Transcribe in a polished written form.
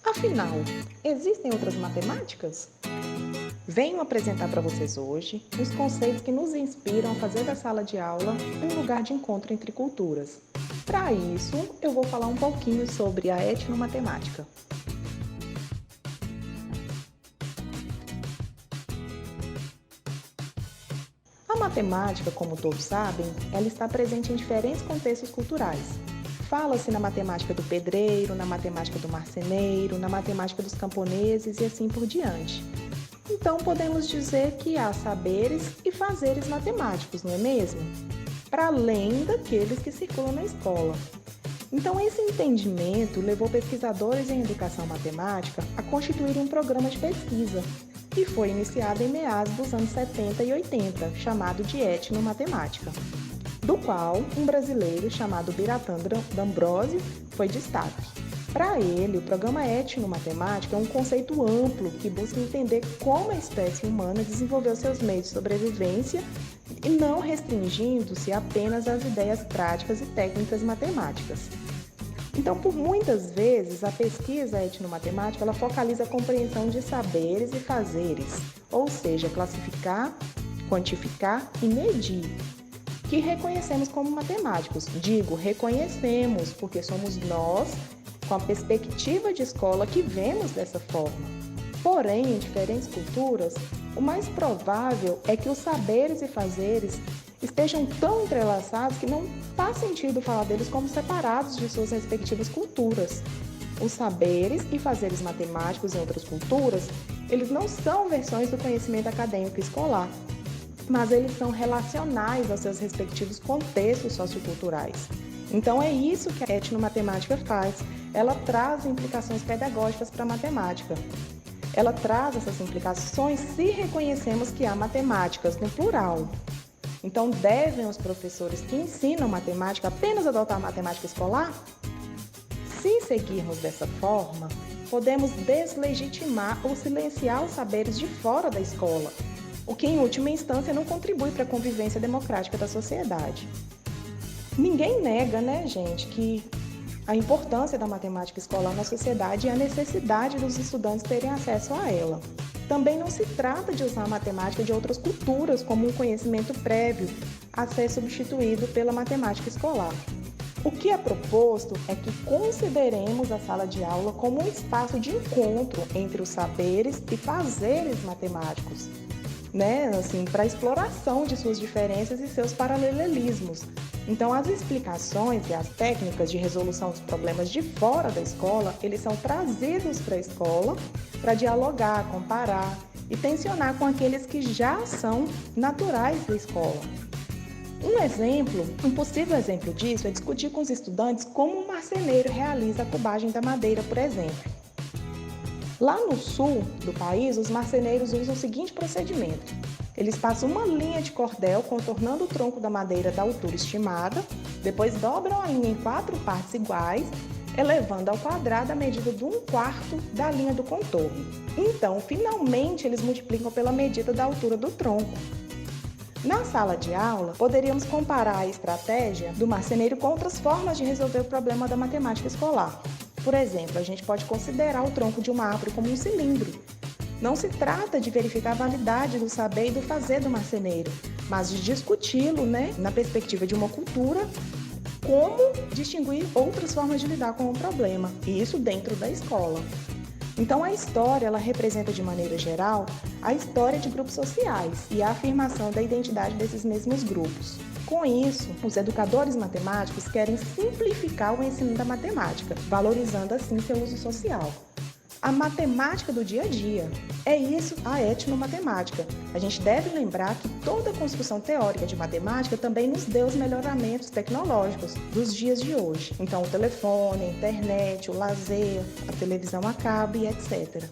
Afinal, existem outras matemáticas? Venho apresentar para vocês hoje os conceitos que nos inspiram a fazer da sala de aula um lugar de encontro entre culturas. Para isso, eu vou falar um pouquinho sobre a etnomatemática. A matemática, como todos sabem, ela está presente em diferentes contextos culturais. Fala-se na matemática do pedreiro, na matemática do marceneiro, na matemática dos camponeses e assim por diante. Então, podemos dizer que há saberes e fazeres matemáticos, não é mesmo? Para além daqueles que circulam na escola. Então, esse entendimento levou pesquisadores em educação matemática a constituir um programa de pesquisa, que foi iniciado em meados dos anos 70 e 80, chamado de etnomatemática, do qual um brasileiro chamado Biratan D'Ambrosio foi destaque. Para ele, o programa etnomatemática é um conceito amplo que busca entender como a espécie humana desenvolveu seus meios de sobrevivência e não restringindo-se apenas às ideias práticas e técnicas matemáticas. Então, por muitas vezes, a pesquisa etnomatemática ela focaliza a compreensão de saberes e fazeres, ou seja, classificar, quantificar e medir, que reconhecemos como matemáticos. Digo, reconhecemos, porque somos nós, com a perspectiva de escola, que vemos dessa forma. Porém, em diferentes culturas, o mais provável é que os saberes e fazeres estejam tão entrelaçados que não faz sentido falar deles como separados de suas respectivas culturas. Os saberes e fazeres matemáticos em outras culturas, eles não são versões do conhecimento acadêmico escolar, mas eles são relacionais aos seus respectivos contextos socioculturais. Então é isso que a etnomatemática faz. Ela traz implicações pedagógicas para a matemática. Ela traz essas implicações se reconhecemos que há matemáticas no plural. Então, devem os professores que ensinam matemática apenas adotar a matemática escolar? Se seguirmos dessa forma, podemos deslegitimar ou silenciar os saberes de fora da escola, o que, em última instância, não contribui para a convivência democrática da sociedade. Ninguém nega, gente, que a importância da matemática escolar na sociedade e a necessidade dos estudantes terem acesso a ela. Também não se trata de usar a matemática de outras culturas como um conhecimento prévio a ser substituído pela matemática escolar. O que é proposto é que consideremos a sala de aula como um espaço de encontro entre os saberes e fazeres matemáticos, para a exploração de suas diferenças e seus paralelismos. Então, as explicações e as técnicas de resolução dos problemas de fora da escola, eles são trazidos para a escola para dialogar, comparar e tensionar com aqueles que já são naturais da escola. Um possível exemplo disso é discutir com os estudantes como um marceneiro realiza a cubagem da madeira, por exemplo. Lá no sul do país, os marceneiros usam o seguinte procedimento. Eles passam uma linha de cordel contornando o tronco da madeira da altura estimada, depois dobram a linha em 4 partes iguais, elevando ao quadrado a medida de 1/4 da linha do contorno. Então, finalmente, eles multiplicam pela medida da altura do tronco. Na sala de aula, poderíamos comparar a estratégia do marceneiro com outras formas de resolver o problema da matemática escolar. Por exemplo, a gente pode considerar o tronco de uma árvore como um cilindro. Não se trata de verificar a validade do saber e do fazer do marceneiro, mas de discuti-lo, na perspectiva de uma cultura, como distinguir outras formas de lidar com o problema, e isso dentro da escola. Então, a história, ela representa, de maneira geral, a história de grupos sociais e a afirmação da identidade desses mesmos grupos. Com isso, os educadores matemáticos querem simplificar o ensino da matemática, valorizando assim seu uso social. A matemática do dia a dia. É isso a etnomatemática. A gente deve lembrar que toda a construção teórica de matemática também nos deu os melhoramentos tecnológicos dos dias de hoje. Então, o telefone, a internet, o lazer, a televisão a cabo e etc.